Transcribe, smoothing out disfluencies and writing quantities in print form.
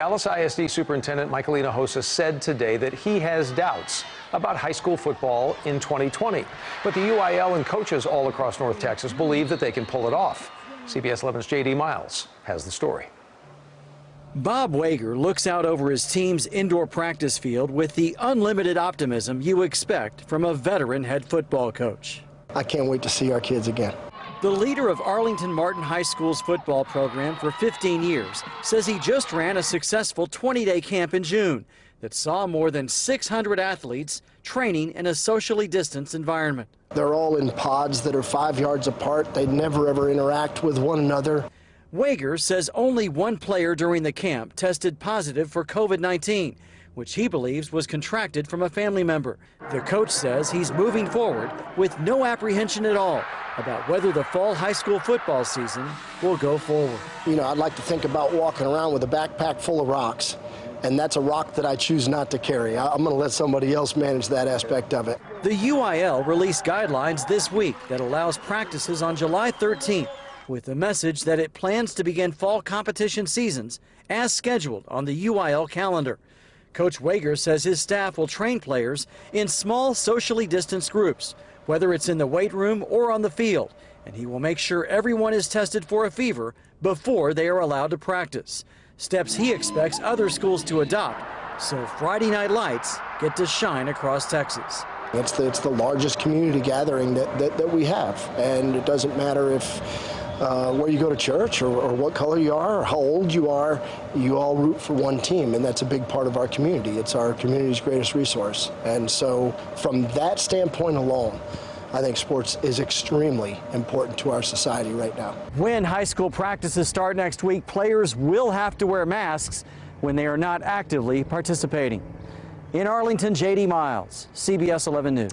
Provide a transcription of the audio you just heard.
Dallas ISD Superintendent Michael Hinojosa said today that he has doubts about high school football in 2020. But the UIL and coaches all across North Texas believe that they can pull it off. CBS 11's J.D. Miles has the story. Bob Wager looks out over his team's indoor practice field with the unlimited optimism you expect from a veteran head football coach. I can't wait to see our kids again. The leader of Arlington Martin High School's football program for 15 years says he just ran a successful 20-day camp in June that saw more than 600 athletes training in a socially distanced environment. They're all in pods that are 5 yards apart. They never ever interact with one another. Wager says only one player during the camp tested positive for COVID-19, which he believes was contracted from a family member. The coach says he's moving forward with no apprehension at all about whether the fall high school football season will go forward. You know, I'd like to think about walking around with a backpack full of rocks, and that's a rock that I choose not to carry. I'm going to let somebody else manage that aspect of it. The UIL released guidelines this week that allows practices on July 13th, with the message that it plans to begin fall competition seasons as scheduled on the UIL calendar. Coach Wager says his staff will train players in small socially distanced groups, whether it's in the weight room or on the field, and he will make sure everyone is tested for a fever before they are allowed to practice. Steps he expects other schools to adopt so Friday Night Lights get to shine across Texas. It's the largest community gathering that we have, and it doesn't matter if where you go to church or what color you are or how old you are, you all root for one team, and that's a big part of our community. It's our community's greatest resource. And so from that standpoint alone, I think sports is extremely important to our society right now. When high school practices start next week, players will have to wear masks when they are not actively participating. In Arlington, J.D. Miles, CBS 11 News.